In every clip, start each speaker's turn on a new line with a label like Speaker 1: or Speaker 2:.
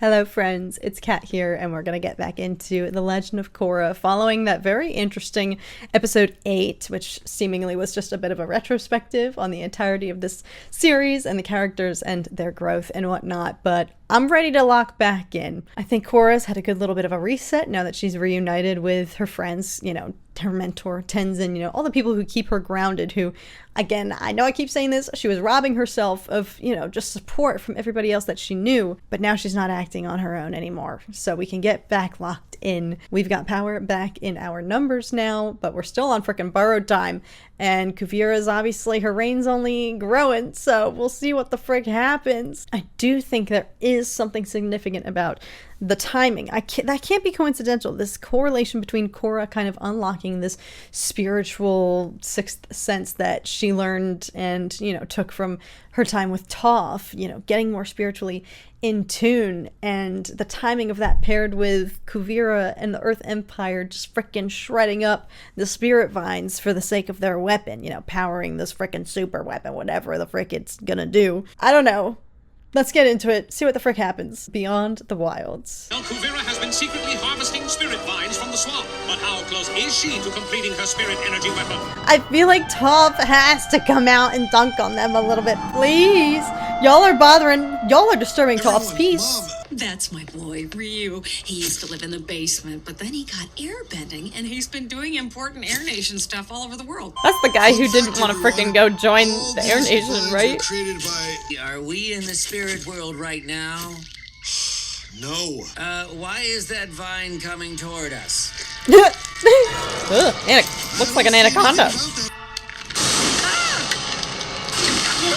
Speaker 1: Hello friends, it's Kat here, and we're going to get back into The Legend of Korra following that very interesting episode 8, which seemingly was just a bit of a retrospective on the entirety of this series and the characters and their growth and whatnot, but I'm ready to lock back in. I think Korra's had a good little bit of a reset now that she's reunited with her friends, her mentor, Tenzin, all the people who keep her grounded, who, again, I know I keep saying this, she was robbing herself of, just support from everybody else that she knew, but now she's not acting on her own anymore. So we can get back locked in. We've got power back in our numbers now, but we're still on frickin' borrowed time. And Kuvira's obviously, her reign's only growing, so we'll see what the frick happens. I do think there is something significant about the timing. That can't be coincidental. This correlation between Korra kind of unlocking this spiritual sixth sense that she learned and, took from her time with Toph, getting more spiritually in tune, and the timing of that paired with Kuvira and the Earth Empire just frickin' shredding up the spirit vines for the sake of their weapon, powering this frickin' super weapon, whatever the frick it's gonna do. I don't know. Let's get into it, see what the frick happens beyond the wilds.
Speaker 2: Now Kuvira has been secretly harvesting spirit vines from the swamp, but how close is she to completing her spirit energy weapon?
Speaker 1: I feel like Toph has to come out and dunk on them a little bit, please. Y'all are disturbing Toph's peace.
Speaker 3: Mom. That's my boy, Ryu. He used to live in the basement, but then he got airbending, and he's been doing important Air Nation stuff all over the world.
Speaker 1: That's the guy who didn't want to frickin' go join the Air Nation, right?
Speaker 4: Are we in the spirit world right now?
Speaker 5: No.
Speaker 4: Why is that vine coming toward us?
Speaker 1: Looks like an anaconda.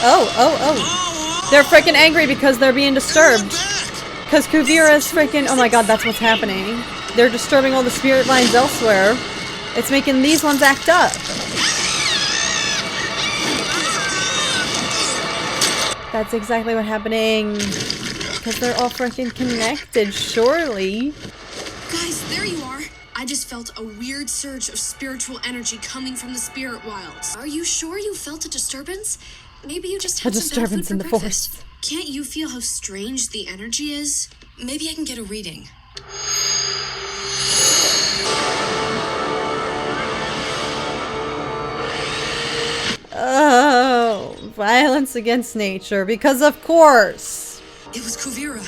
Speaker 1: Oh. They're frickin' angry because they're being disturbed. Because Kuvira's frickin', oh my god, that's what's happening. They're disturbing all the spirit vines elsewhere. It's making these ones act up. That's exactly what's happening. Because they're all frickin' connected, surely.
Speaker 6: Guys, there you are. I just felt a weird surge of spiritual energy coming from the spirit wilds. Are you sure you felt a disturbance? Maybe you just had
Speaker 1: a disturbance in the forest.
Speaker 6: Can't you feel how strange the energy is? Maybe I can get a reading.
Speaker 1: Oh, violence against nature, because of course.
Speaker 6: It was Kuvira.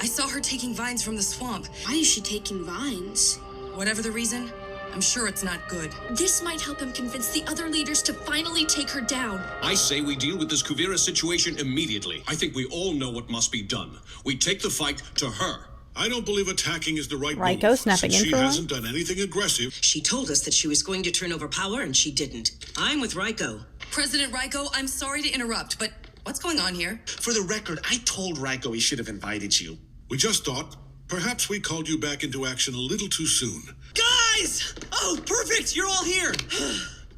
Speaker 6: I saw her taking vines from the swamp. Why is she taking vines? Whatever the reason, I'm sure it's not good. This might help him convince the other leaders to finally take her down.
Speaker 2: I say we deal with this Kuvira situation immediately. I think we all know what must be done. We take the fight to her.
Speaker 5: I don't believe attacking is the right
Speaker 1: Raiko
Speaker 5: move,
Speaker 1: snapping
Speaker 5: since
Speaker 1: in
Speaker 5: she
Speaker 1: for
Speaker 5: hasn't done anything aggressive.
Speaker 4: She told us that she was going to turn over power, and she didn't. I'm with Raiko.
Speaker 6: President Raiko, I'm sorry to interrupt, but what's going on here?
Speaker 7: For the record, I told Raiko he should have invited you.
Speaker 5: We just thought, perhaps we called you back into action a little too soon.
Speaker 4: Guys! Oh, perfect! You're all here!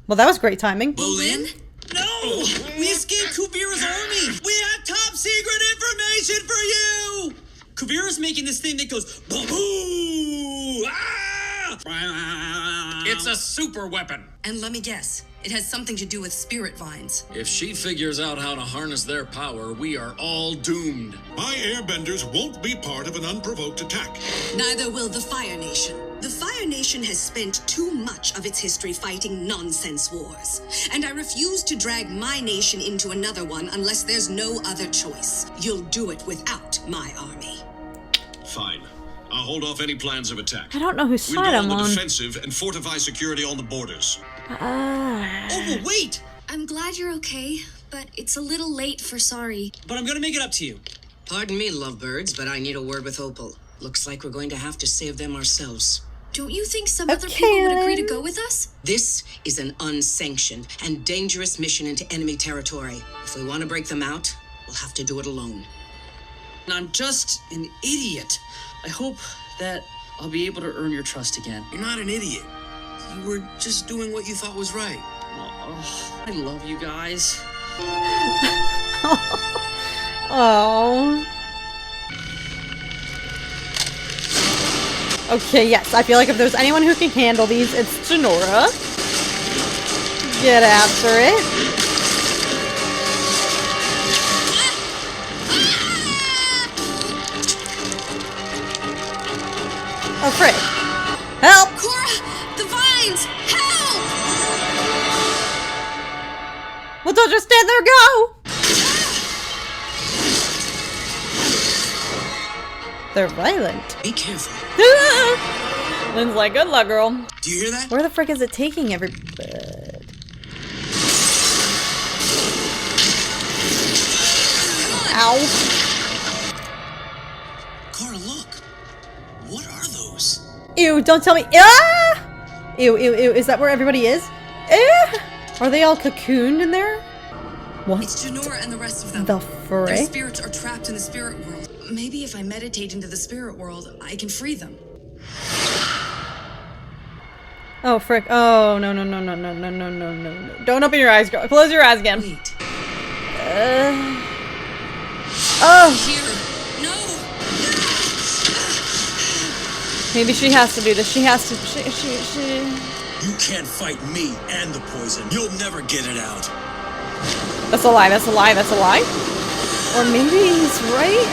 Speaker 1: Well, that was great timing.
Speaker 4: Bolin? No! We escaped Kuvira's army! We have top secret information for you! Kuvira's making this thing that goes boo! Ah!
Speaker 2: It's a super weapon.
Speaker 6: And let me guess, it has something to do with spirit vines.
Speaker 8: If she figures out how to harness their power, we are all doomed.
Speaker 5: My airbenders won't be part of an unprovoked attack.
Speaker 9: Neither will the Fire Nation. The Fire Nation has spent too much of its history fighting nonsense wars, and I refuse to drag my nation into another one unless there's no other choice. You'll do it without my army.
Speaker 2: Fine. I'll hold off any plans of attack.
Speaker 1: I don't know whose
Speaker 2: We'll
Speaker 1: side
Speaker 2: go
Speaker 1: I'm
Speaker 2: on the
Speaker 1: on.
Speaker 2: defensive and fortify security on the borders.
Speaker 4: Oh, wait!
Speaker 6: I'm glad you're okay, but it's a little late for sorry.
Speaker 4: But I'm gonna make it up to you. Pardon me, lovebirds, but I need a word with Opal. Looks like we're going to have to save them ourselves.
Speaker 6: Don't you think some other people would agree to go with us?
Speaker 9: This is an unsanctioned and dangerous mission into enemy territory. If we want to break them out, we'll have to do it alone.
Speaker 10: I'm just an idiot. I hope that I'll be able to earn your trust again.
Speaker 7: You're not an idiot. You were just doing what you thought was right.
Speaker 10: Oh, I love you guys.
Speaker 1: Oh. Okay, yes, I feel like if there's anyone who can handle these, it's Jinora. Get after it. Oh, frick. Help!
Speaker 6: Korra! The vines! Help!
Speaker 1: Well, don't just stand there, go! They're violent.
Speaker 7: Be careful.
Speaker 1: Lynn's like, good luck, girl.
Speaker 7: Do you hear that?
Speaker 1: Where the frick is it taking everybody? Ow.
Speaker 7: Korra, look. What are those?
Speaker 1: Ew, don't tell me. Ah! Ew, ew, ew. Is that where everybody is? Are they all cocooned in there? What?
Speaker 6: It's Jinora and the rest of them.
Speaker 1: The
Speaker 6: Their
Speaker 1: frick?
Speaker 6: spirits are trapped in the spirit world. Maybe if I meditate into the spirit world, I can free them.
Speaker 1: Oh, frick. Oh, no, no, no, no, no, no, no, no, no, no. Don't open your eyes, girl. Close your eyes again.
Speaker 6: Wait.
Speaker 1: Oh!
Speaker 6: Here. No!
Speaker 1: Maybe she has to do this. She has to. She.
Speaker 2: You can't fight me and the poison. You'll never get it out.
Speaker 1: That's a lie. That's a lie. That's a lie. Or maybe he's right.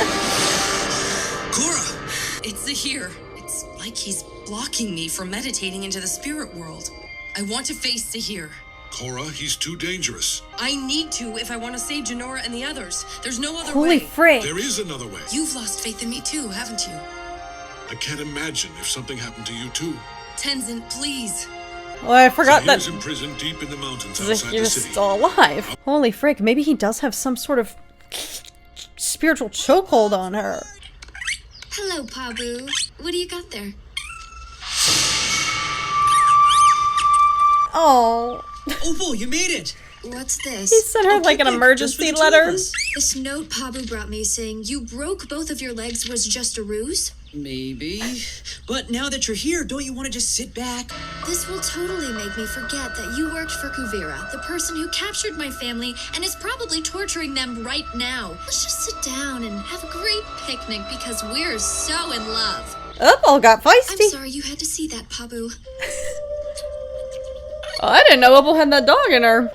Speaker 7: Korra!
Speaker 6: It's Zaheer. It's like he's blocking me from meditating into the spirit world. I want to face Zaheer.
Speaker 5: Korra, he's too dangerous.
Speaker 6: I need to if I want to save Jinora and the others. There's no other
Speaker 1: Holy
Speaker 6: way.
Speaker 1: frick.
Speaker 5: There is another way.
Speaker 6: You've lost faith in me too, haven't you?
Speaker 5: I can't imagine if something happened to you too.
Speaker 6: Tenzin, please.
Speaker 1: Well, I forgot that
Speaker 5: Zaheer's imprisoned deep in the mountains outside the
Speaker 1: Zaheer's
Speaker 5: city.
Speaker 1: still alive. Holy frick. Maybe he does have some sort of spiritual chokehold on her.
Speaker 11: Hello, Pabu. What do you got there?
Speaker 1: Oh.
Speaker 4: Opal, you made it!
Speaker 11: What's this?
Speaker 1: He sent her like an emergency letter.
Speaker 11: This note Pabu brought me saying you broke both of your legs was just a ruse?
Speaker 4: Maybe. But now that you're here, don't you want to just sit back?
Speaker 11: This will totally make me forget that you worked for Kuvira, the person who captured my family and is probably torturing them right now. Let's just sit down and have a great picnic because we're so in love.
Speaker 1: Opal got feisty.
Speaker 11: I'm sorry you had to see that, Pabu.
Speaker 1: Oh, I didn't know Opal had that dog in her.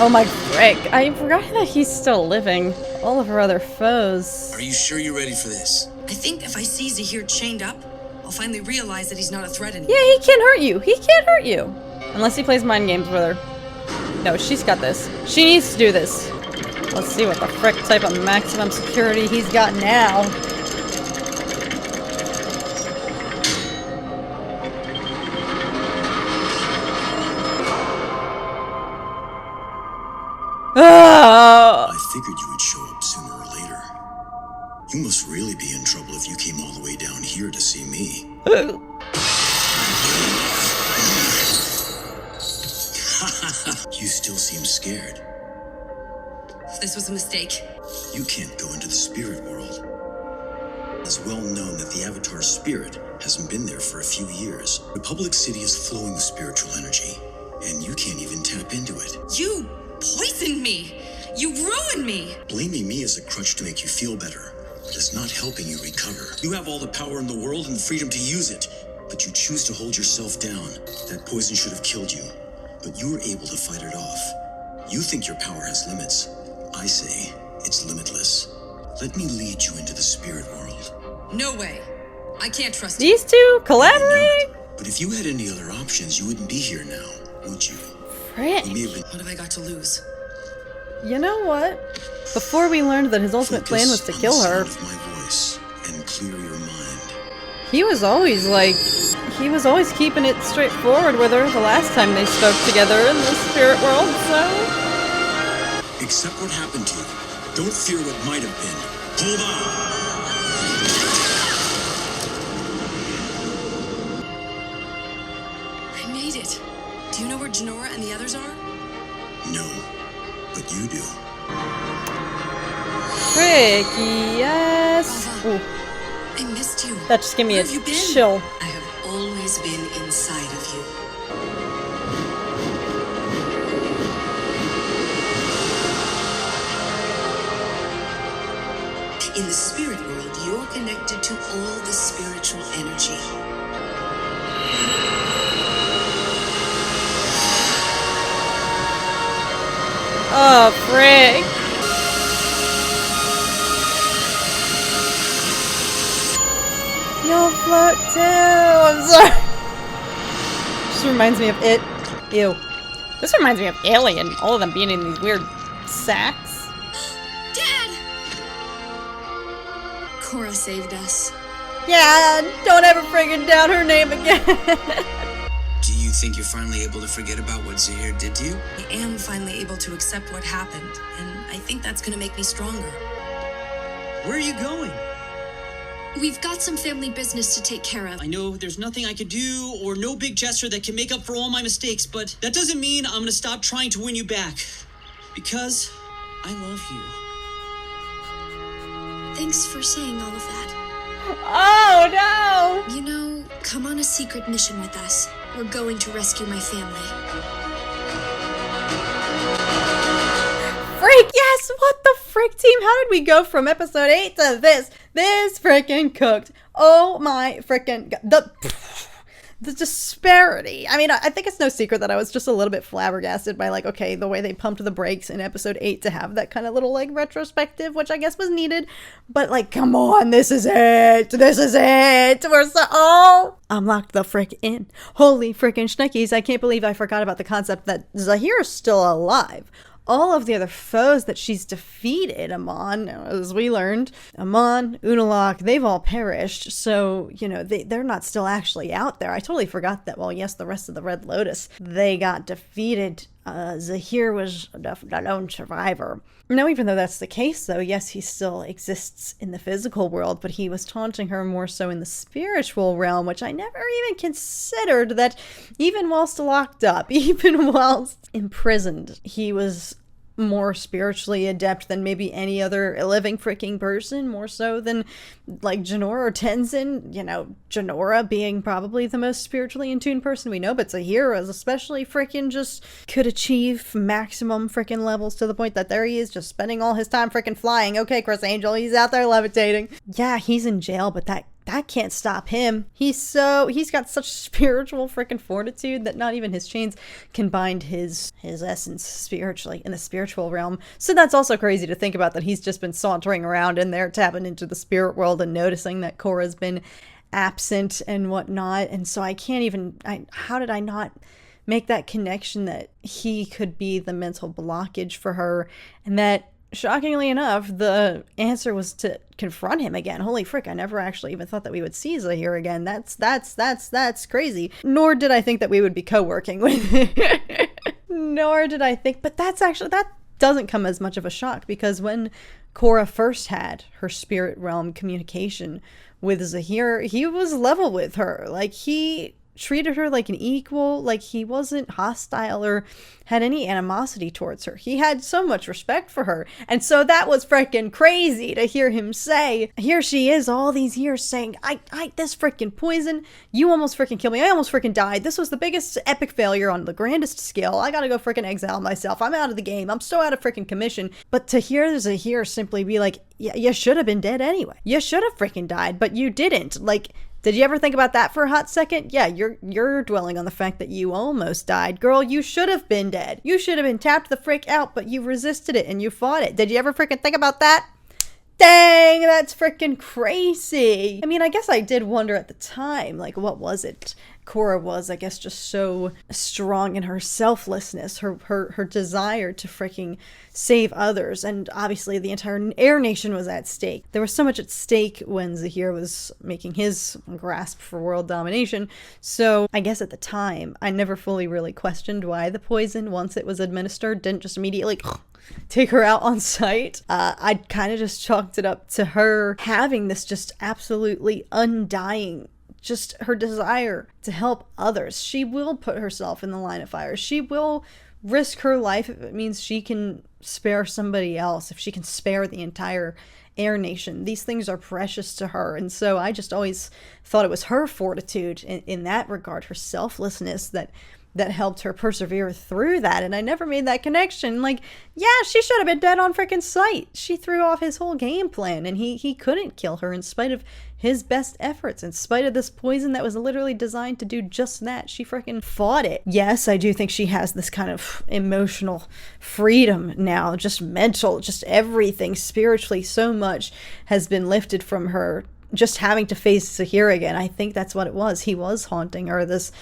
Speaker 1: Oh my frick. I forgot that he's still living. All of her other foes.
Speaker 7: Are you sure you're ready for this?
Speaker 6: I think if I see Zaheer chained up, I'll finally realize that he's not a threat anymore.
Speaker 1: Yeah, he can't hurt you. He can't hurt you. Unless he plays mind games with her. No, she's got this. She needs to do this. Let's see what the frick type of maximum security he's got now.
Speaker 12: I figured you would show up sooner or later. You must really be in trouble if you came all the way down here to see me. You still seem scared.
Speaker 6: This was a mistake.
Speaker 12: You can't go into the spirit world. It's well known that the Avatar's spirit hasn't been there for a few years. The public city is flowing with spiritual energy, and you can't even tap into it.
Speaker 6: You poisoned me! You ruined me!
Speaker 12: Blaming me as a crutch to make you feel better, but it's not helping you recover. You have all the power in the world and the freedom to use it, but you choose to hold yourself down. That poison should have killed you, but you were able to fight it off. You think your power has limits. I say it's limitless. Let me lead you into the spirit world.
Speaker 6: No way. I can't trust
Speaker 1: These two collaborate?
Speaker 12: But if you had any other options, you wouldn't be here now, would you?
Speaker 1: Frick.
Speaker 6: What have I got to lose?
Speaker 1: You know what? Before we learned that his ultimate plan was to kill her,
Speaker 12: and clear your mind.
Speaker 1: he was always keeping it straightforward with her the last time they spoke together in the spirit world, so...
Speaker 12: Accept what happened to you. Don't fear what might have been. Hold on!
Speaker 6: I made it. Do you know where Jinora and the others are?
Speaker 12: No, but you do.
Speaker 1: Frick, yes. Ooh,
Speaker 6: I missed you.
Speaker 1: that just gave me
Speaker 6: Where
Speaker 1: a
Speaker 6: have you been?
Speaker 1: chill.
Speaker 6: I have always been inside of you.
Speaker 9: In the spirit world, you're connected to all the spiritual energy.
Speaker 1: Oh, frick. You'll float too. I'm sorry. This reminds me of It. Ew. This reminds me of Alien. All of them being in these weird sacks.
Speaker 6: Dad! Korra saved us.
Speaker 1: Yeah, don't ever friggin' down her name again.
Speaker 7: Do you think you're finally able to forget about what Zaheer did to you?
Speaker 6: I am finally able to accept what happened, and I think that's gonna make me stronger.
Speaker 4: Where are you going?
Speaker 11: We've got some family business to take care of.
Speaker 4: I know there's nothing I could do or no big gesture that can make up for all my mistakes, but that doesn't mean I'm gonna stop trying to win you back. Because I love you.
Speaker 11: Thanks for saying all of that.
Speaker 1: Oh no!
Speaker 11: You know, come on a secret mission with us. We're going to rescue my family.
Speaker 1: Freak, yes! What the frick, team? How did we go from episode 8 to this? This frickin' cooked. Oh my frickin' god. The disparity. I mean, I think it's no secret that I was just a little bit flabbergasted by, like, okay, the way they pumped the brakes in episode 8 to have that kind of little, like, retrospective, which I guess was needed. But, like, come on, this is it. This is it. I'm locked the frick in. Holy frickin' schnickies. I can't believe I forgot about the concept that Zaheer is still alive. All of the other foes that she's defeated, Amon, as we learned, Amon, Unalaq, they've all perished. So, you know, they're not still actually out there. I totally forgot that. Well, yes, the rest of the Red Lotus, they got defeated. Zaheer was the lone survivor. Now, even though that's the case, though, yes, he still exists in the physical world, but he was taunting her more so in the spiritual realm, which I never even considered that even whilst locked up, even whilst imprisoned, he was more spiritually adept than maybe any other living freaking person, more so than like Jinora or Tenzin. You know, Jinora being probably the most spiritually in tune person we know, but Zaheer is especially freaking just could achieve maximum freaking levels to the point that there he is just spending all his time freaking flying. Okay, Chris Angel, he's out there levitating. Yeah, he's in jail, but that can't stop him. He's got such spiritual freaking fortitude that not even his chains can bind his essence spiritually in the spiritual realm. So that's also crazy to think about, that he's just been sauntering around in there, tapping into the spirit world and noticing that Korra's been absent and whatnot. And so I can't even, how did I not make that connection that he could be the mental blockage for her, and that shockingly enough, the answer was to confront him again. Holy frick, I never actually even thought that we would see Zaheer again. That's crazy. Nor did I think that we would be co-working with him. Nor did I think, but that doesn't come as much of a shock, because when Korra first had her spirit realm communication with Zaheer, he was level with her. Like, he treated her like an equal, like he wasn't hostile or had any animosity towards her. He had so much respect for her. And so that was freaking crazy to hear him say, here she is all these years saying, I this freaking poison, you almost freaking killed me. I almost freaking died. This was the biggest epic failure on the grandest scale. I gotta go freaking exile myself. I'm out of the game. I'm so out of freaking commission. But to hear Zaheer simply be like, yeah, you should have been dead anyway. You should have freaking died, but you didn't. Like, did you ever think about that for a hot second? Yeah, you're dwelling on the fact that you almost died. Girl, you should have been dead. You should have been tapped the frick out, but you resisted it and you fought it. Did you ever freaking think about that? Dang, that's freaking crazy. I mean, I guess I did wonder at the time, like, what was it? Korra was, I guess, just so strong in her selflessness, her desire to freaking save others, and obviously the entire Air Nation was at stake. There was so much at stake when Zaheer was making his grasp for world domination, so I guess at the time, I never fully really questioned why the poison, once it was administered, didn't just immediately take her out on sight. I kind of just chalked it up to her having this just absolutely undying, just her desire to help others. She will put herself in the line of fire. She will risk her life if it means she can spare somebody else, if she can spare the entire Air Nation. These things are precious to her, and so I just always thought it was her fortitude in that regard, her selflessness, that helped her persevere through that. And I never made that connection. Like, yeah, she should have been dead on freaking sight. She threw off his whole game plan, and he couldn't kill her in spite of his best efforts, in spite of this poison that was literally designed to do just that. She freaking fought it. Yes, I do think she has this kind of emotional freedom now, just mental, just everything spiritually. So much has been lifted from her just having to face Zaheer again. I think that's what it was. He was haunting her, this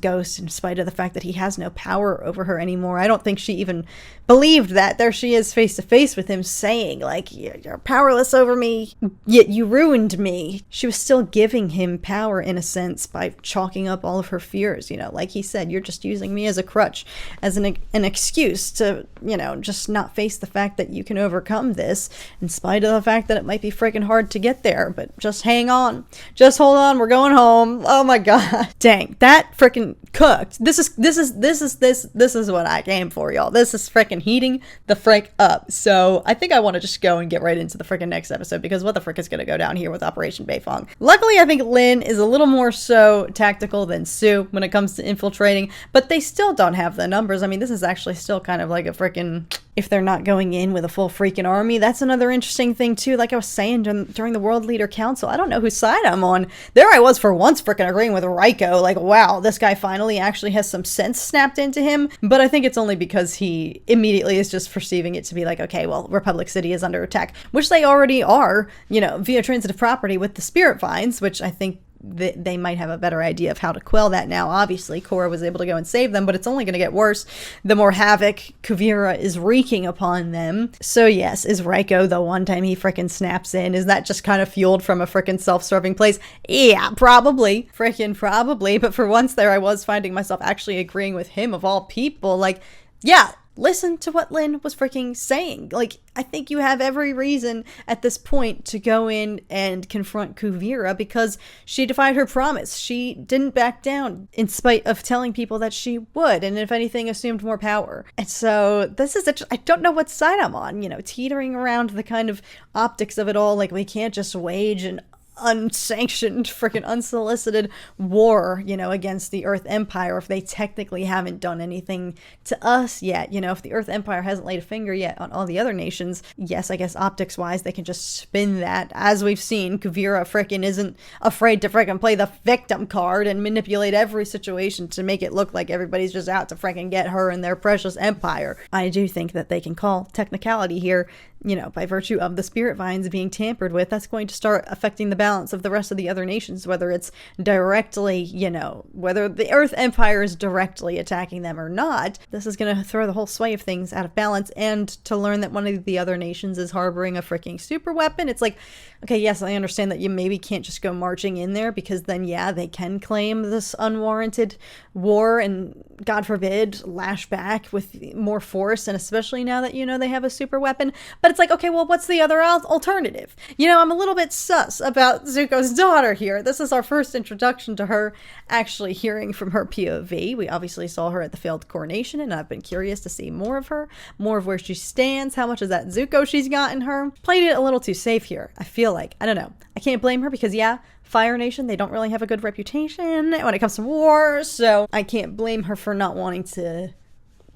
Speaker 1: ghost, in spite of the fact that he has no power over her anymore. I don't think she even believed that. There she is face to face with him saying, like, you're powerless over me, yet you ruined me. She was still giving him power in a sense by chalking up all of her fears, you know, like he said, you're just using me as a crutch, as an excuse to, you know, just not face the fact that you can overcome this, in spite of the fact that it might be freaking hard to get there. But just hang on, just hold on, we're going home. Oh my god, dang, that freaking cooked. This is what I came for, y'all. This is freaking heating the frick up. So I think I want to just go and get right into the freaking next episode, because what the frick is going to go down here with Operation Beifong. Luckily, I think Lin is a little more so tactical than Sue when it comes to infiltrating, but they still don't have the numbers. I mean, this is actually still kind of like a freaking, if they're not going in with a full freaking army, that's another interesting thing too. Like I was saying during the World Leader Council, I don't know whose side I'm on. There I was for once freaking agreeing with Raiko, like, wow, this guy finally actually has some sense snapped into him. But I think it's only because he immediately is just perceiving it to be like, okay, well, Republic City is under attack, which they already are, you know, via transitive property with the spirit vines, which I think they might have a better idea of how to quell that now. Obviously, Korra was able to go and save them, but it's only going to get worse the more havoc Kuvira is wreaking upon them. So yes, is Raiko the one time he frickin' snaps in? Is that just kind of fueled from a frickin' self-serving place? Yeah, probably. Frickin' probably. But for once there, I was finding myself actually agreeing with him of all people. Like, yeah, listen to what Lin was freaking saying. Like, I think you have every reason at this point to go in and confront Kuvira, because she defied her promise. She didn't back down in spite of telling people that she would, and if anything, assumed more power. And so this is I don't know what side I'm on, you know, teetering around the kind of optics of it all. Like, we can't just wage an unsanctioned, freaking unsolicited war, you know, against the Earth Empire if they technically haven't done anything to us yet. You know, if the Earth Empire hasn't laid a finger yet on all the other nations, yes, I guess optics wise they can just spin that. As we've seen, Kuvira freaking isn't afraid to freaking play the victim card and manipulate every situation to make it look like everybody's just out to freaking get her and their precious empire. I do think that they can call technicality here, you know, by virtue of the spirit vines being tampered with. That's going to start affecting the balance of the rest of the other nations, whether it's directly, you know, whether the Earth Empire is directly attacking them or not. This is going to throw the whole sway of things out of balance. And to learn that one of the other nations is harboring a freaking super weapon, it's like, okay, yes, I understand that you maybe can't just go marching in there, because then, yeah, they can claim this unwarranted war and, God forbid, lash back with more force, and especially now that, you know, they have a super weapon. But it's like, okay, well, what's the other alternative? You know, I'm a little bit sus about Zuko's daughter here. This is our first introduction to her, actually hearing from her POV. We obviously saw her at the failed coronation, and I've been curious to see more of her, more of where she stands, how much of that Zuko she's got in her. Played it a little too safe here, I feel like. I don't know. I can't blame her, because, yeah, Fire Nation, they don't really have a good reputation when it comes to war, so I can't blame her for not wanting to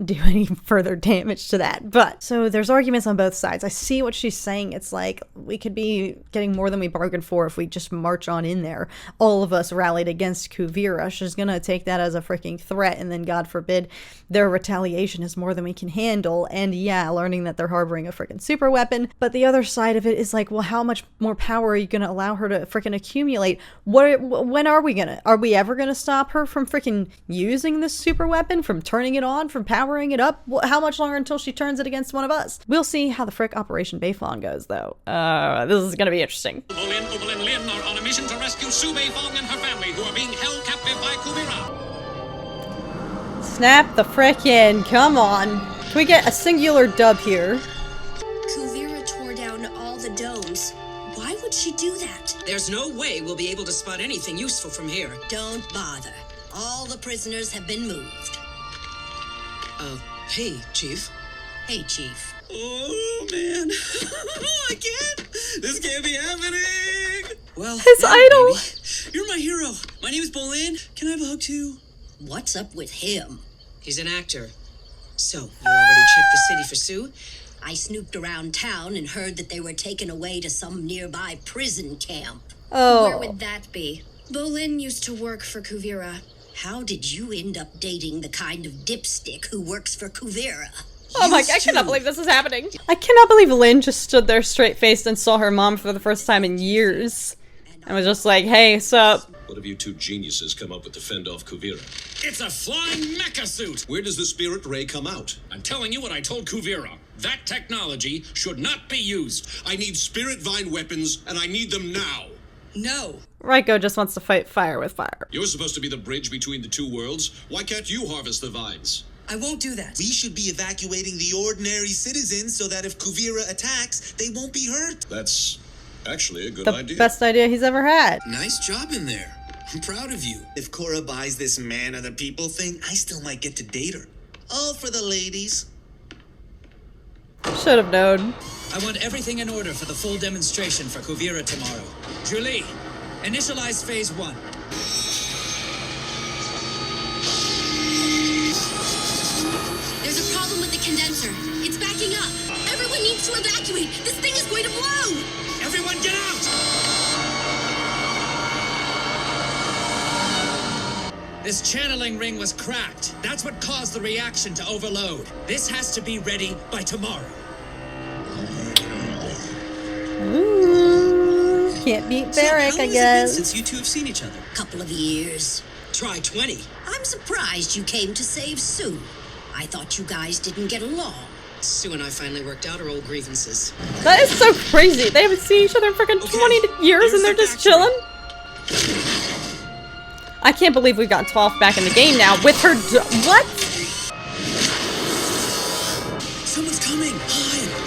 Speaker 1: do any further damage to that. But so there's arguments on both sides. I see what she's saying. It's like, we could be getting more than we bargained for if we just march on in there. All of us rallied against Kuvira. She's gonna take that as a freaking threat, and then, God forbid, their retaliation is more than we can handle. And yeah, learning that they're harboring a freaking super weapon. But the other side of it is like, well, how much more power are you gonna allow her to freaking accumulate? When are we ever gonna stop her from freaking using this super weapon, from turning it on, from powering it up? How much longer until she turns it against one of us? We'll see how the frick Operation Beifong goes, though. This is gonna be interesting.
Speaker 2: Lin and Lin are on a mission to rescue Sue Beifong and her family, who are being held captive by Kuvira.
Speaker 1: Snap the frickin', come on. Can we get a singular dub here?
Speaker 9: Kuvira tore down all the domes. Why would she do that?
Speaker 4: There's no way we'll be able to spot anything useful from here.
Speaker 9: Don't bother. All the prisoners have been moved.
Speaker 4: Hey, Chief.
Speaker 9: Hey, Chief.
Speaker 4: Oh, man. I can't. This can't be happening. Well,
Speaker 1: his idol.
Speaker 4: Baby. You're my hero. My name is Bolin. Can I have a hug, too?
Speaker 9: What's up with him?
Speaker 4: He's an actor. So, you already checked the city for Sue?
Speaker 9: I snooped around town and heard that they were taken away to some nearby prison camp.
Speaker 1: Oh.
Speaker 11: Where would that be? Bolin used to work for Kuvira.
Speaker 9: How did you end up dating the kind of dipstick who works for Kuvira?
Speaker 1: Oh my god, I cannot believe this is happening. I cannot believe Lin just stood there straight-faced and saw her mom for the first time in years. and was just like, hey, sup?
Speaker 2: What have you two geniuses come up with to fend off Kuvira?
Speaker 8: It's a flying mecha suit!
Speaker 2: Where does the spirit ray come out?
Speaker 8: I'm telling you what I told Kuvira. That technology should not be used.
Speaker 2: I need spirit vine weapons, and I need them now.
Speaker 6: No.
Speaker 1: Raiko just wants to fight fire with fire.
Speaker 2: You're supposed to be the bridge between the two worlds. Why can't you harvest the vines?
Speaker 6: I won't do that.
Speaker 4: We should be evacuating the ordinary citizens so that if Kuvira attacks, they won't be hurt.
Speaker 2: That's actually a good
Speaker 1: The
Speaker 2: idea.
Speaker 1: best idea he's ever had.
Speaker 7: Nice job in there. I'm proud of you.
Speaker 4: If Korra buys this man of the people thing, I still might get to date her. All for the ladies.
Speaker 1: Should have known.
Speaker 10: I want everything in order for the full demonstration for Kuvira tomorrow. Julie, initialize phase 1.
Speaker 11: There's a problem with the condenser. It's backing up. Everyone needs to evacuate. This thing is going to blow.
Speaker 10: Everyone get out! This channeling ring was cracked. That's what caused the reaction to overload. This has to be ready by tomorrow.
Speaker 1: Ooh, can't beat Barrick, I guess.
Speaker 4: Since you two have seen each other?
Speaker 9: Couple of years.
Speaker 4: Try 20.
Speaker 9: I'm surprised you came to save Sue. I thought you guys didn't get along.
Speaker 6: Sue and I finally worked out our old grievances.
Speaker 1: That is so crazy. They haven't seen each other in freaking 20 years and they're just chilling. I can't believe we've got Toph back in the game now with her what?
Speaker 4: Someone's coming. Hide.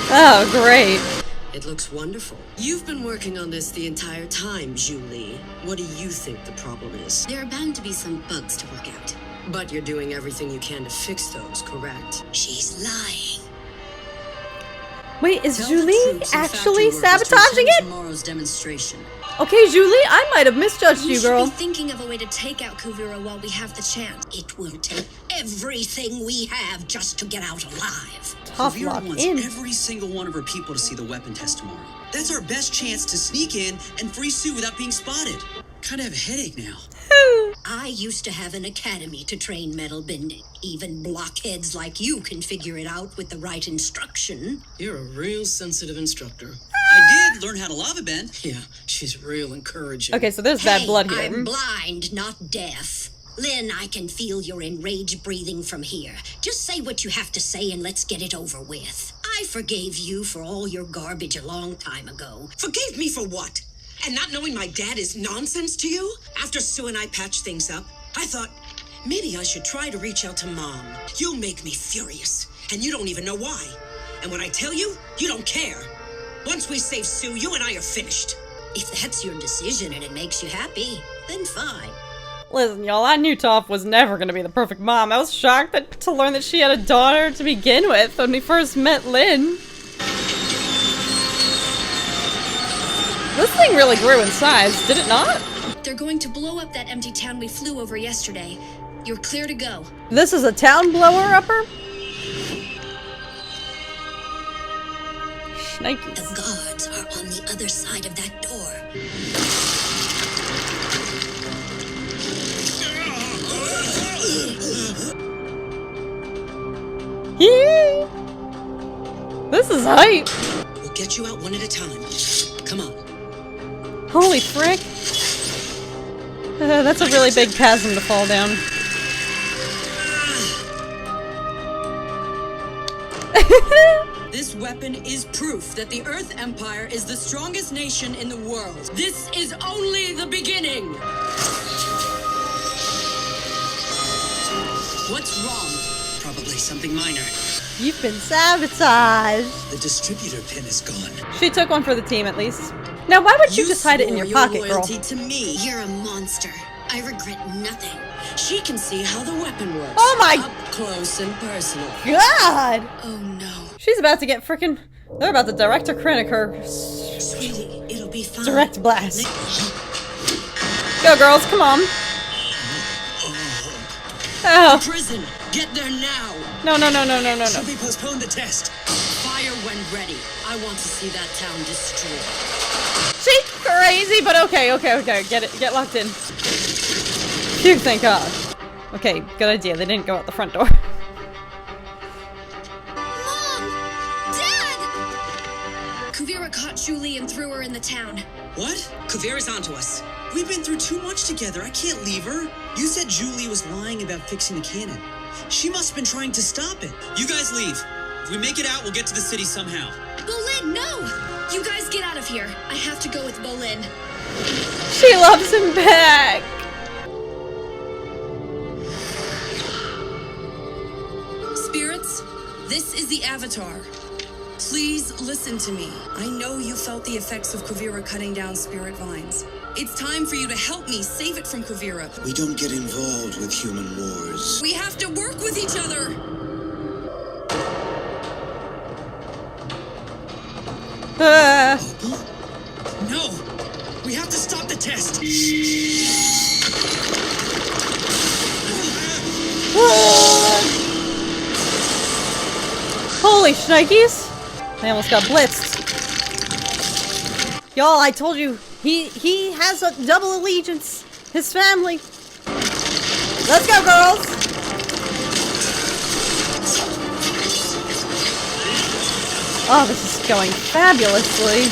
Speaker 1: Oh, great.
Speaker 6: It looks wonderful. You've been working on this the entire time, Julie. What do you think the problem is?
Speaker 11: There are bound to be some bugs to work out.
Speaker 6: But you're doing everything you can to fix those, correct?
Speaker 9: She's lying.
Speaker 1: Wait, is
Speaker 6: Tell the
Speaker 1: Julie
Speaker 6: troops and
Speaker 1: actually
Speaker 6: factory workers to
Speaker 1: sabotaging
Speaker 6: attend
Speaker 1: it?
Speaker 6: Tomorrow's demonstration.
Speaker 1: Okay, Julie, I might have misjudged you,
Speaker 11: We should
Speaker 1: girl.
Speaker 11: be thinking of a way to take out Kuvira while we have the chance.
Speaker 9: It will take everything we have just to get out alive.
Speaker 1: Tough
Speaker 4: Kuvira
Speaker 1: lock
Speaker 4: wants
Speaker 1: in.
Speaker 4: every single one of her people to see the weapon test tomorrow. That's our best chance to sneak in and free Sue without being spotted. Kind of have a headache now.
Speaker 9: I used to have an academy to train metal bending. Even blockheads like you can figure it out with the right instruction.
Speaker 6: You're a real sensitive instructor.
Speaker 4: I did learn how to lava bend.
Speaker 6: Yeah, she's real encouraging.
Speaker 1: Okay, so there's bad blood here.
Speaker 9: I'm blind, not deaf. Lynn, I can feel your enraged breathing from here. Just say what you have to say and let's get it over with. I forgave you for all your garbage a long time ago.
Speaker 13: Forgave me for what? And not knowing my dad is nonsense to you? After Sue and I patched things up, I thought, maybe I should try to reach out to Mom. You'll make me furious, and you don't even know why. And when I tell you, you don't care. Once we save Sue, you and I are finished.
Speaker 9: If that's your decision and it makes you happy, then fine.
Speaker 1: Listen, y'all, I knew Toph was never going to be the perfect mom. I was shocked to learn that she had a daughter to begin with when we first met Lynn. This thing really grew in size, did it not?
Speaker 11: They're going to blow up that empty town we flew over yesterday. You're clear to go.
Speaker 1: This is a town blower-upper? Shnikes.
Speaker 9: The guards are on the other side of that door.
Speaker 1: Yee! This is hype.
Speaker 13: We'll get you out one at a time. Come on.
Speaker 1: Holy frick. That's a really big chasm to fall down.
Speaker 6: This weapon is proof that the Earth Empire is the strongest nation in the world. This is only the beginning. What's wrong?
Speaker 4: Probably something minor.
Speaker 1: You've been sabotaged.
Speaker 4: The distributor pin is gone.
Speaker 1: She took one for the team, at least. Now, why would you just hide it in your pocket, girl?
Speaker 6: Loyalty to me.
Speaker 11: You're a monster. I regret nothing.
Speaker 6: She can see how the weapon works.
Speaker 1: Oh my-
Speaker 6: Up close and personal.
Speaker 1: God!
Speaker 11: Oh no.
Speaker 1: She's about to get frickin'... They're about to direct her critic her...
Speaker 13: Sweetie, it'll be fine.
Speaker 1: Direct blast. Go, girls, come on. Oh.
Speaker 6: Prison, get there now.
Speaker 1: No, no, no, no, no, no, no.
Speaker 4: Should we postpone the test?
Speaker 6: Fire when ready. I want to see that town destroyed.
Speaker 1: She's crazy, but okay. Get locked in. Phew, thank God. Okay, good idea. They didn't go out the front door.
Speaker 11: Mom! Dad! Kuvira caught
Speaker 6: Julie and threw her in the town.
Speaker 4: What?
Speaker 13: Kuvira's onto us.
Speaker 4: We've been through too much together. I can't leave her. You said Julie was lying about fixing the cannon. She must have been trying to stop it. You guys leave. If we make it out, we'll get to the city somehow.
Speaker 6: Bolin, no! You guys get out of here. I have to go with Bolin.
Speaker 1: She loves him back.
Speaker 6: Spirits, this is the Avatar. Please listen to me. I know you felt the effects of Kuvira cutting down spirit vines. It's time for you to help me save it from Kuvira.
Speaker 12: We don't get involved with human wars.
Speaker 6: We have to work with each other.
Speaker 4: No! We have to stop the test!
Speaker 1: Holy shnikes! I almost got blitzed. Y'all, I told you, he has a double allegiance. His family. Let's go, girls! Oh, this is going fabulously.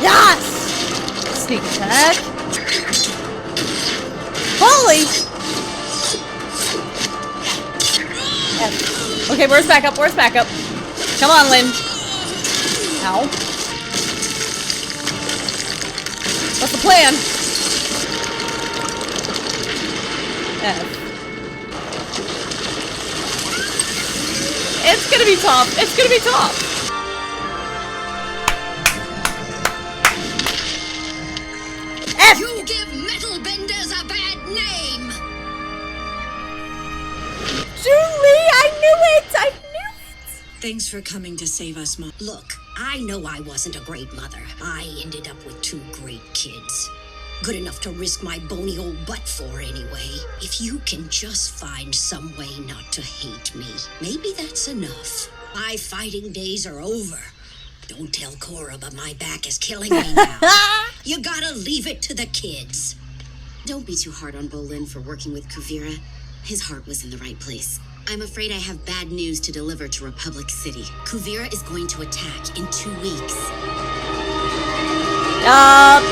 Speaker 1: Yes! Sneak attack. Holy! F. Okay, where's backup? Where's backup? Come on, Lynn. Ow. What's the plan? F. It's gonna be Toph. It's gonna be Toph. F.
Speaker 3: You give metal benders a bad name.
Speaker 1: Julie, I knew it. I knew it.
Speaker 13: Thanks for coming to save us, Mom.
Speaker 9: Look, I know I wasn't a great mother. I ended up with 2 great kids. Good enough to risk my bony old butt for anyway. If you can just find some way not to hate me, maybe that's enough. My fighting days are over. Don't tell Korra, but my back is killing me now. You gotta leave it to the kids.
Speaker 6: Don't be too hard on Bolin for working with Kuvira. His heart was in the right place. I'm afraid I have bad news to deliver to Republic City. Kuvira is going to attack in 2 weeks.
Speaker 1: Yup.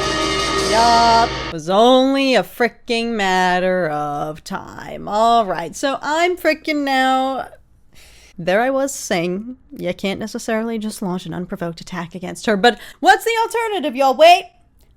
Speaker 1: It was only a freaking matter of time. Alright, so I'm freaking now... There I was saying, you can't necessarily just launch an unprovoked attack against her, but what's the alternative, y'all? Wait!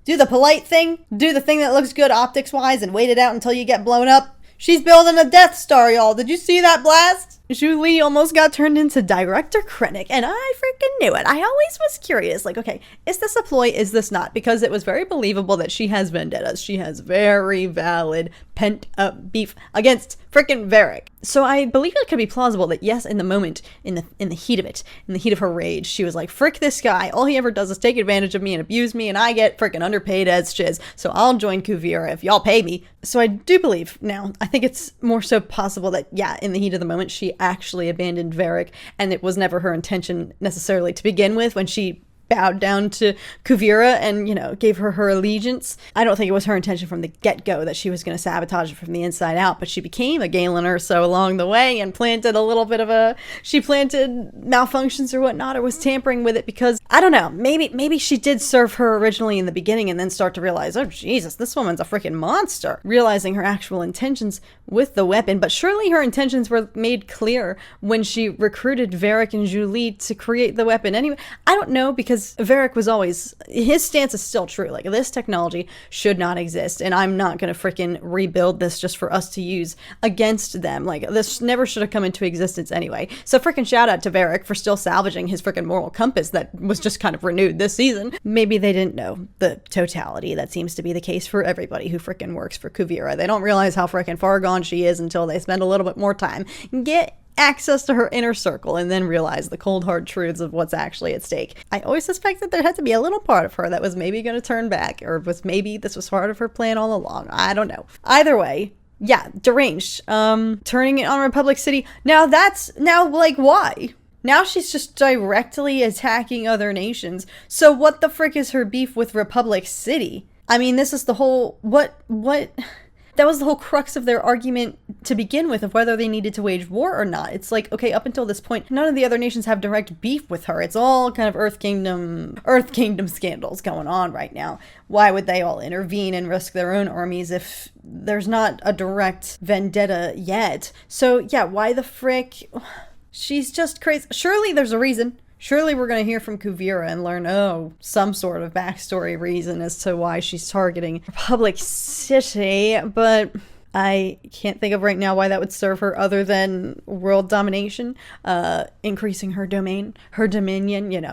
Speaker 1: Do the polite thing, do the thing that looks good optics-wise, and wait it out until you get blown up. She's building a Death Star, y'all. Did you see that blast? Julie almost got turned into Director Krennic, and I freaking knew it. I always was curious, like, okay, is this a ploy? Is this not? Because it was very believable that she has vendettas. She has very valid pent-up beef against freaking Varric. So I believe it could be plausible that yes, in the moment, in the heat of it, in the heat of her rage, she was like, frick this guy. All he ever does is take advantage of me and abuse me, and I get freaking underpaid as shiz. So I'll join Kuvira if y'all pay me. So I do believe now, I think it's more so possible that, yeah, in the heat of the moment, she actually abandoned Varric, and it was never her intention necessarily to begin with when she bowed down to Kuvira and, you know, gave her allegiance. I don't think it was her intention from the get-go that she was going to sabotage it from the inside out, but she became a Galen or so along the way and planted a little bit of she planted malfunctions or whatnot, or was tampering with it because, I don't know, maybe she did serve her originally in the beginning and then start to realize, oh Jesus, this woman's a freaking monster, realizing her actual intentions with the weapon. But surely her intentions were made clear when she recruited Varric and Julie to create the weapon anyway. I don't know, because Varric was always, his stance is still true. Like, this technology should not exist, and I'm not gonna freaking rebuild this just for us to use against them. Like, this never should have come into existence anyway. So freaking shout out to Varric for still salvaging his freaking moral compass that was just kind of renewed this season. Maybe they didn't know the totality. That seems to be the case for everybody who freaking works for Kuvira. They don't realize how freaking far gone she is until they spend a little bit more time and get access to her inner circle and then realize the cold hard truths of what's actually at stake. I always suspect that there had to be a little part of her that was maybe going to turn back, or was maybe this was part of her plan all along. I don't know. Either way, yeah, deranged. Turning it on Republic City. Now like, why? Now she's just directly attacking other nations. So what the frick is her beef with Republic City? I mean, this is the whole, what That was the whole crux of their argument to begin with, of whether they needed to wage war or not. It's like, okay, up until this point, none of the other nations have direct beef with her. It's all kind of Earth Kingdom scandals going on right now. Why would they all intervene and risk their own armies if there's not a direct vendetta yet? So yeah, why the frick? She's just crazy. Surely there's a reason. Surely we're going to hear from Kuvira and learn, some sort of backstory reason as to why she's targeting Republic City, but I can't think of right now why that would serve her other than world domination, increasing her dominion,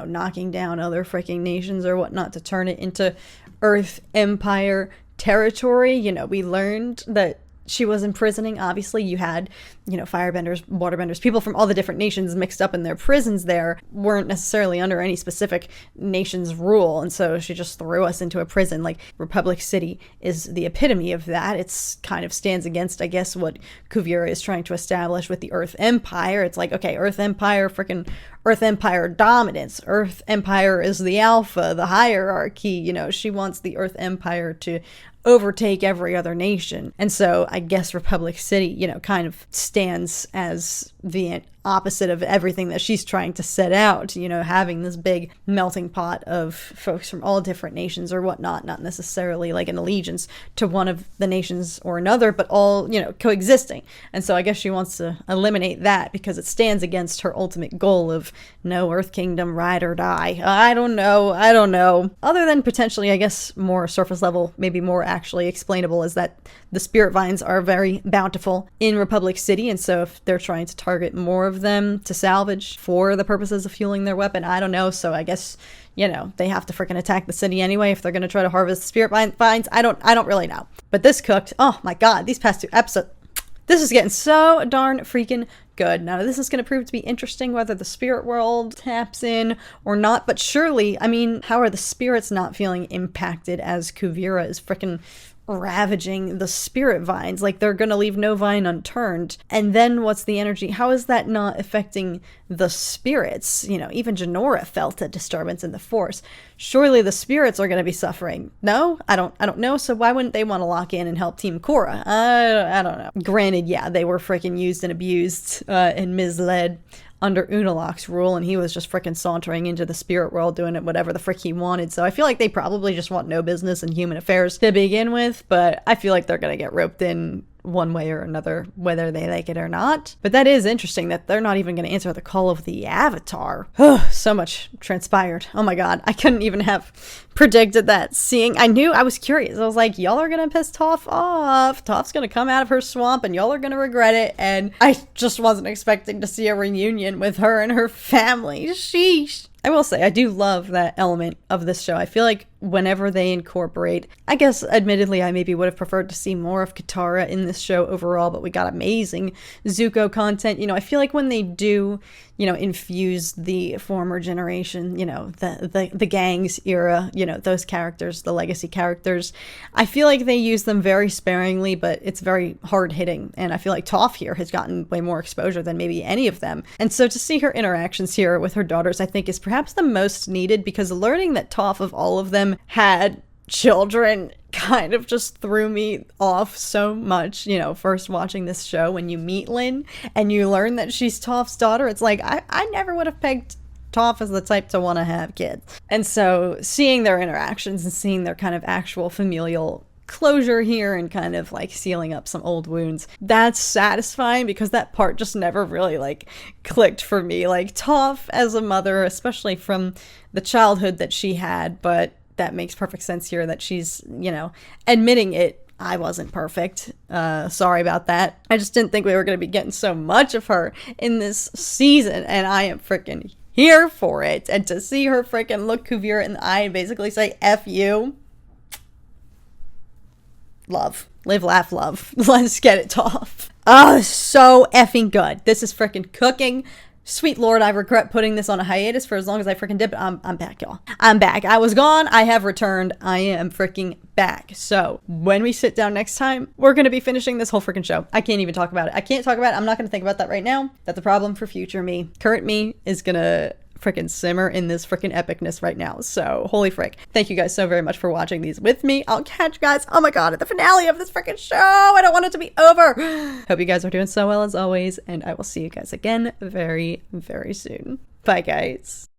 Speaker 1: knocking down other freaking nations or whatnot to turn it into Earth Empire territory. We learned that she was imprisoning. Obviously, you had, firebenders, waterbenders, people from all the different nations mixed up in their prisons there, weren't necessarily under any specific nation's rule. And so she just threw us into a prison. Like, Republic City is the epitome of that. It's kind of stands against, I guess, what Kuvira is trying to establish with the Earth Empire. It's like, okay, Earth Empire, freaking Earth Empire dominance. Earth Empire is the alpha, the hierarchy. She wants the Earth Empire to overtake every other nation. And so I guess Republic City, kind of stands as the opposite of everything that she's trying to set out, having this big melting pot of folks from all different nations or whatnot, not necessarily like an allegiance to one of the nations or another, but all, coexisting. And so I guess she wants to eliminate that because it stands against her ultimate goal of no Earth Kingdom, ride or die. I don't know. Other than potentially, I guess, more surface level, maybe more actually explainable, is that the spirit vines are very bountiful in Republic City, and so if they're trying to target more of them to salvage for the purposes of fueling their weapon, I don't know. So I guess, they have to freaking attack the city anyway if they're going to try to harvest spirit vines. I don't really know. But this cooked. Oh my god, these past 2 episodes, this is getting so darn freaking good. Now, this is going to prove to be interesting whether the spirit world taps in or not, but surely, how are the spirits not feeling impacted as Kuvira is freaking ravaging the spirit vines? Like, they're gonna leave no vine unturned. And then what's the energy? How is that not affecting the spirits? Even Janora felt a disturbance in the force. Surely the spirits are gonna be suffering. No, I don't know. So why wouldn't they want to lock in and help Team Korra? I don't know. Granted, yeah, they were freaking used and abused and misled under Unalak's rule, and he was just frickin' sauntering into the spirit world doing it whatever the frick he wanted. So I feel like they probably just want no business in human affairs to begin with, but I feel like they're gonna get roped in one way or another, whether they like it or not. But that is interesting that they're not even going to answer the call of the Avatar. So much transpired. Oh my god, I couldn't even have predicted that. I was curious. I was like, y'all are going to piss Toph off. Toph's going to come out of her swamp and y'all are going to regret it. And I just wasn't expecting to see a reunion with her and her family. Sheesh. I will say, I do love that element of this show. I feel like whenever they incorporate, I guess, admittedly, I maybe would have preferred to see more of Katara in this show overall, but we got amazing Zuko content. I feel like when they do, infuse the former generation, the gangs era, those characters, the legacy characters, I feel like they use them very sparingly, but it's very hard hitting. And I feel like Toph here has gotten way more exposure than maybe any of them. And so to see her interactions here with her daughters, I think is perhaps the most needed, because learning that Toph, of all of them, had children kind of just threw me off so much. First watching this show, when you meet Lynn and you learn that she's Toph's daughter, it's like, I never would have pegged Toph as the type to want to have kids. And so seeing their interactions and seeing their kind of actual familial closure here and kind of like sealing up some old wounds, that's satisfying, because that part just never really clicked for me. Like, Toph as a mother, especially from the childhood that she had, but that makes perfect sense here that she's, admitting it. I wasn't perfect. Sorry about that. I just didn't think we were going to be getting so much of her in this season, and I am freaking here for it. And to see her freaking look Kuvira in the eye and basically say, F you. Love. Live, laugh, love. Let's get it, Toph. Oh, so effing good. This is freaking cooking. Sweet Lord, I regret putting this on a hiatus for as long as I freaking did, but I'm back, y'all. I'm back. I was gone. I have returned. I am freaking back. So when we sit down next time, we're going to be finishing this whole freaking show. I can't even talk about it. I'm not going to think about that right now. That's a problem for future me. Current me is going to freaking simmer in this freaking epicness right now. So holy frick. Thank you guys so very much for watching these with me. I'll catch you guys, oh my god, at the finale of this freaking show. I don't want it to be over. Hope you guys are doing so well as always, and I will see you guys again very, very soon. Bye guys.